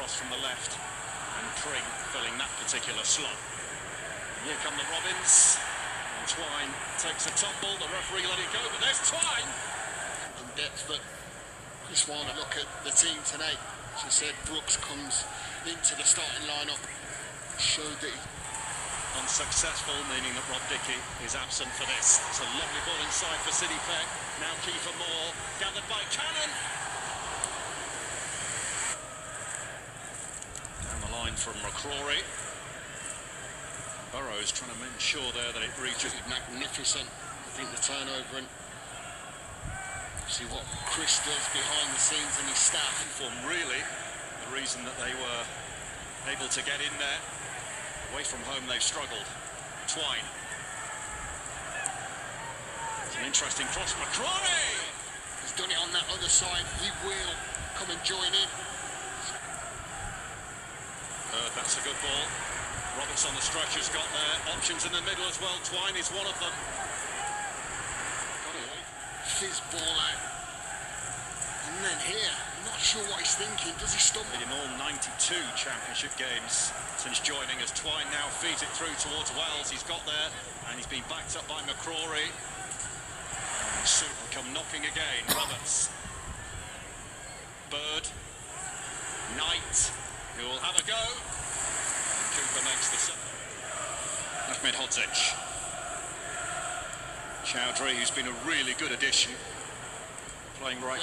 cross from the left, and Pring filling that particular slot. Here come the Robins, and Twine takes a tumble, the referee let it go, but there's Twine! In depth, but just want to look at the team tonight. She said Brooks comes into the starting lineup, showed that he... Unsuccessful, meaning that Rob Dickey is absent for this. It's a lovely ball inside for City Peck. Now Kiefer Moore, gathered by Cannon. Down the line from McCrory. Burrows trying to ensure there that it reaches. Magnificent. I think the turnover, and see what Chris does behind the scenes and his staff. Form really the reason that they were able to get in there. Away from home they've struggled. Twine. It's an interesting cross. McCrory! He's done it on that other side. He will come and join in. That's a good ball. Roberts on the stretcher's got there. Options in the middle as well. Twine is one of them. Got it. Fizz ball out. And then here, I'm not sure what he's thinking. Does he stumble? In all 92 championship games since joining, as Twine now feeds it through towards Wells. He's got there, and he's been backed up by McCrory. And soon will come knocking again. Roberts. Bird. Knight, who will have a go. And Cooper makes the second. Ahmed Hodzic. Chowdhury, who's been a really good addition. Playing right.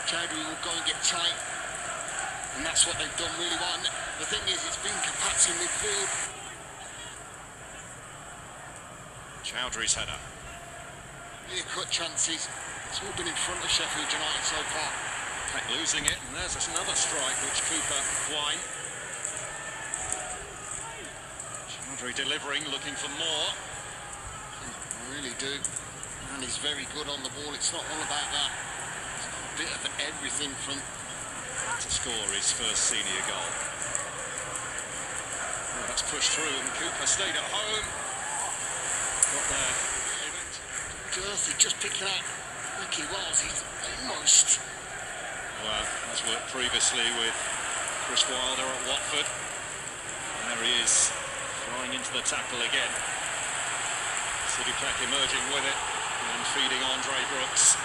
Chowdhury will go and get tight, and that's what they've done really well. And the thing is, it's been compact in midfield. Chowdhury's header. Clear-cut chances. It's all been in front of Sheffield United so far. Peck losing it, and there's another strike which Cooper Twine. Chowdhury delivering, looking for more. I really do. And he's very good on the ball. It's not all about that. It's a bit of everything from... to score his first senior goal. Well, that's pushed through, and Cooper stayed at home. Got there. Dirty just picking out Ricky Wells. He's almost... Well, has worked previously with Chris Wilder at Watford. And there he is, flying into the tackle again. City Peck emerging with it and feeding Andre Brooks.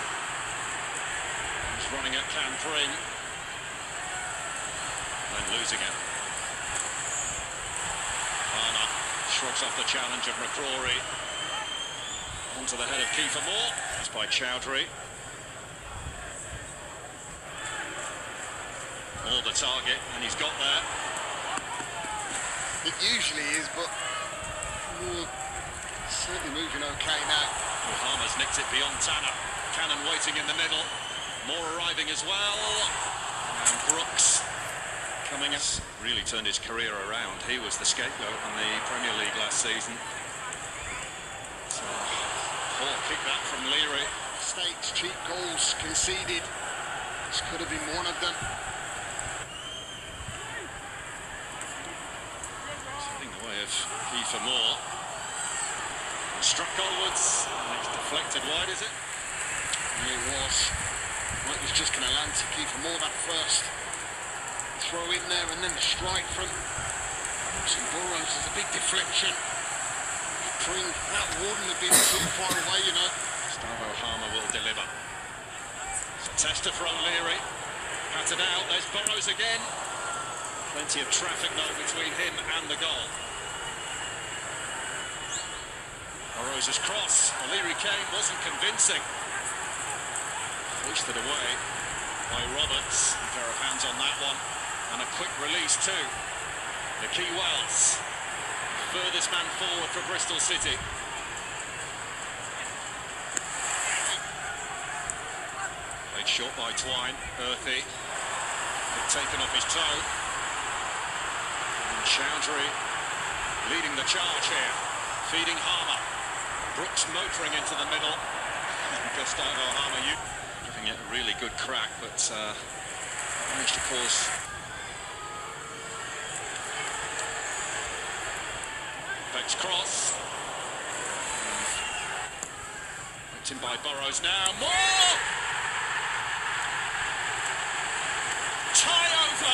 He's running at Cam Pring. And losing it. Arna shrugs off the challenge of McCrory. Onto the head of Kiefer Moore. That's by Chowdhury. Moore the target, and he's got there. It usually is, but Moore certainly moving okay now. Harmer's nicked it beyond Tanner. Cannon waiting in the middle. Moore arriving as well. And Brooks coming up. Really turned his career around. He was the scapegoat in the Premier League last season. So, poor kick that from Leary. Mistakes, cheap goals conceded. This could have been one of them. Setting the way of Kiefer Moore. And struck onwards. And it's deflected wide, is it? It was. Well, it was just going to land to Kiefer Moore that first throw in there, and then the strike from Burrows is a big deflection. Pring, that wouldn't have been too far away, you know. Gustavo Harmer will deliver. It's a tester for O'Leary. Patted out, there's Burrows again. Plenty of traffic though between him and the goal. Burrows' cross. O'Leary came, wasn't convincing. Hoisted away by Roberts. A pair of hands on that one. And a quick release too. Nicky Wells. Furthest man forward for Bristol City. Played short by Twine. Earthy. Taken off his toe. And Chowdhury leading the charge here. Feeding Harmer. Brooks motoring into the middle. Gustavo Harmer giving it a really good crack, but managed to cause... Beck's cross. Whipped in by Burrows now. More! Tie over!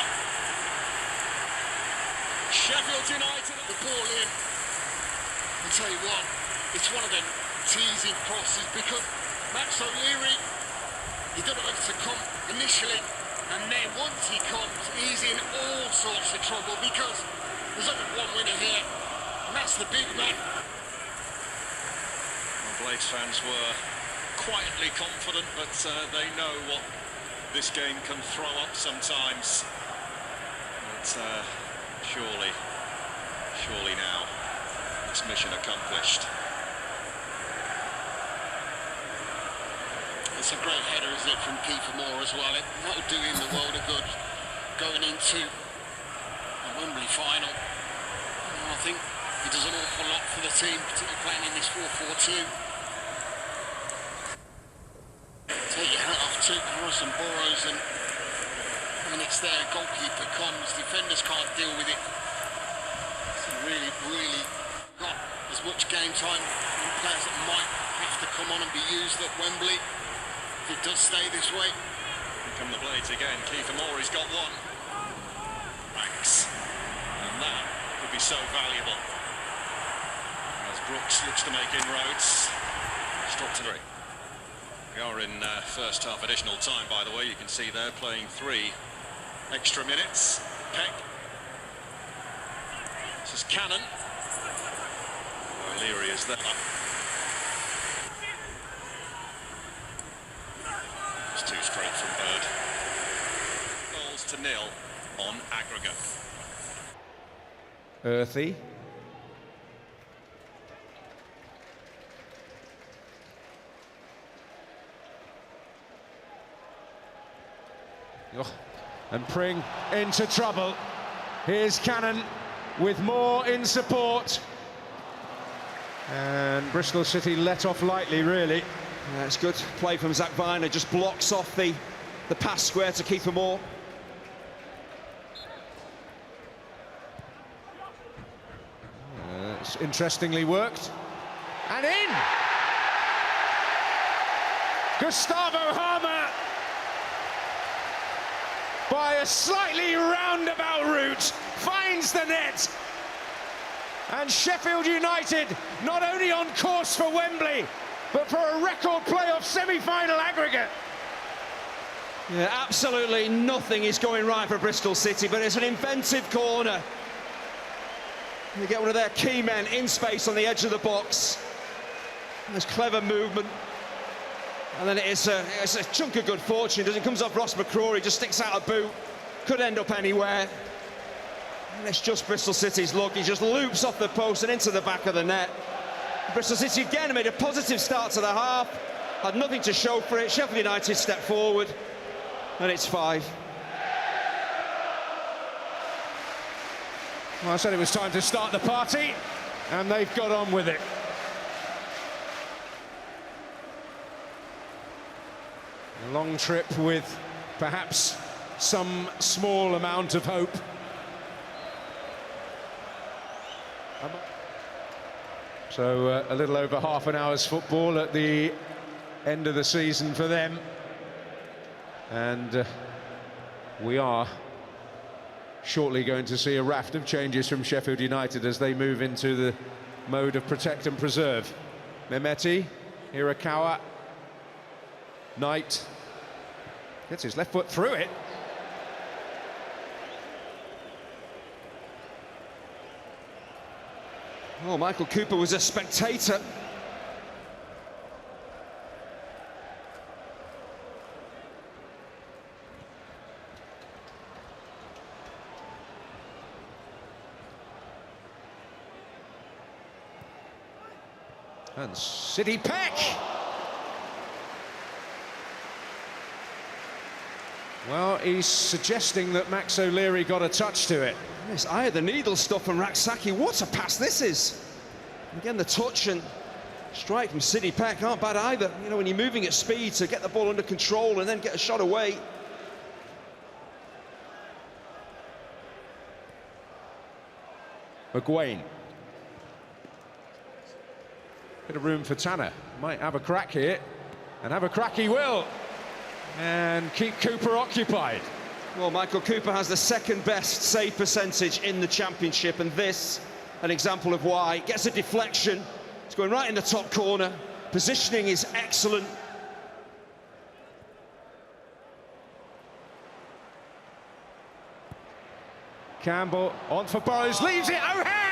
Sheffield United. The ball in. I'll tell you what, it's one of them teasing crosses because Max O'Leary, he don't know to come initially, and then once he comes, he's in all sorts of trouble because there's only one winner here, and that's the big man. Well, Blades fans were quietly confident, but they know what this game can throw up sometimes. But surely now it's mission accomplished. It's a great header, isn't it, from Kiefer Moore as well. That'll do him the world of good going into the Wembley final. And I think he does an awful lot for the team, particularly playing in this 4-4-2. Take your hat off to Harrison Burrows, and when it's there, goalkeeper comes, defenders can't deal with it. So really got as much game time and players that might have to come on and be used at Wembley if it does stay this way. Here come the Blades again. Kiefer Moore, he's got one. Ranks. And that could be so valuable. As Brooks looks to make inroads. Stop to 3. We are in first half additional time, by the way. You can see they're playing 3 extra minutes. Peck. This is Cannon. O'Leary is there. It's too straight from Bird. Goals to 0 on aggregate. Earthy. And Pring into trouble. Here's Cannon with Moore in support. And Bristol City let off lightly, really. Yeah, it's good play from Zach Viner, just blocks off the pass square to Kiefer Moore. It's interestingly worked. And in! Gustavo Harmer, by a slightly roundabout route, finds the net. And Sheffield United not only on course for Wembley, but for a record playoff semi-final aggregate. Yeah, absolutely nothing is going right for Bristol City, but it's an inventive corner. They get one of their key men in space on the edge of the box. There's clever movement. And then it's a chunk of good fortune. It comes off Ross McCrory, just sticks out a boot. Could end up anywhere. And it's just Bristol City's luck. He just loops off the post and into the back of the net. Bristol City again made a positive start to the half. Had nothing to show for it. Sheffield United stepped forward. And it's 5. Well, I said it was time to start the party, and they've got on with it. A long trip with perhaps some small amount of hope. So a little over half an hour's football at the end of the season for them. And we are shortly going to see a raft of changes from Sheffield United as they move into the mode of protect and preserve. Mehmeti, Hirakawa, Knight gets his left foot through it. Oh, Michael Cooper was a spectator. And City Peck. Well, he's suggesting that Max O'Leary got a touch to it. This eye of the needle stuff from Raksaki. What a pass this is. Again, the touch and strike from City Peck aren't bad either. You know, when you're moving at speed to get the ball under control and then get a shot away. McGuane. Bit of room for Tanner. Might have a crack here. And have a crack he will. And keep Cooper occupied. Well, Michael Cooper has the second best save percentage in the Championship, and this, an example of why. Gets a deflection, it's going right in the top corner, positioning is excellent. Campbell on for Burrows, leaves it, O'Hare!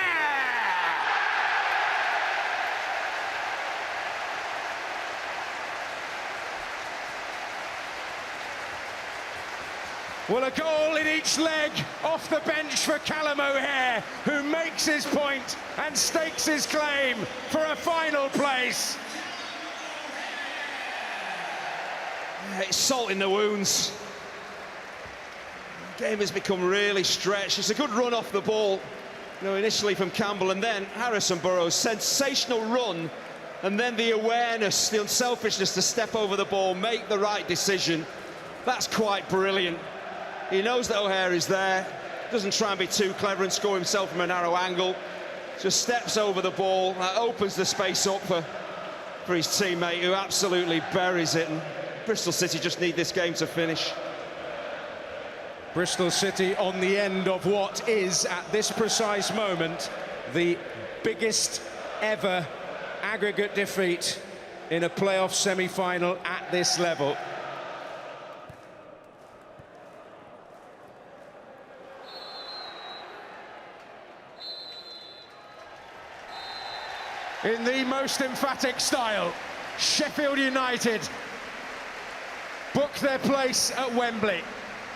Well, a goal in each leg off the bench for Callum O'Hare, who makes his point and stakes his claim for a final place. It's salt in the wounds. The game has become really stretched. It's a good run off the ball, you know, initially from Campbell, and then Harrison Burrows, sensational run, and then the awareness, the unselfishness to step over the ball, make the right decision. That's quite brilliant. He knows that O'Hare is there, doesn't try and be too clever and score himself from a narrow angle, just steps over the ball, that opens the space up for his teammate, who absolutely buries it, and Bristol City just need this game to finish. Bristol City on the end of what is, at this precise moment, the biggest ever aggregate defeat in a playoff semi-final at this level. In the most emphatic style, Sheffield United book their place at Wembley.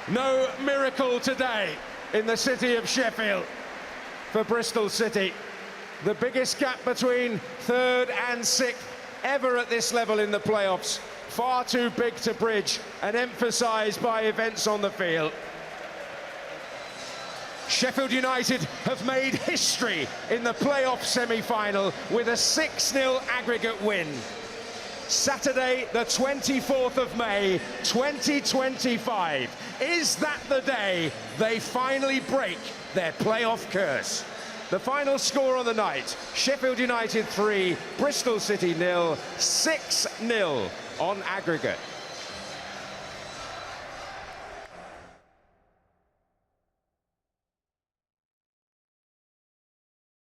No miracle today in the city of Sheffield for Bristol City. The biggest gap between third and sixth ever at this level in the playoffs. Far too big to bridge and emphasised by events on the field. Sheffield United have made history in the playoff semi-final with a 6-0 aggregate win. Saturday, the 24th of May, 2025. Is that the day they finally break their playoff curse? The final score on the night, Sheffield United 3, Bristol City 0, 6-0 on aggregate.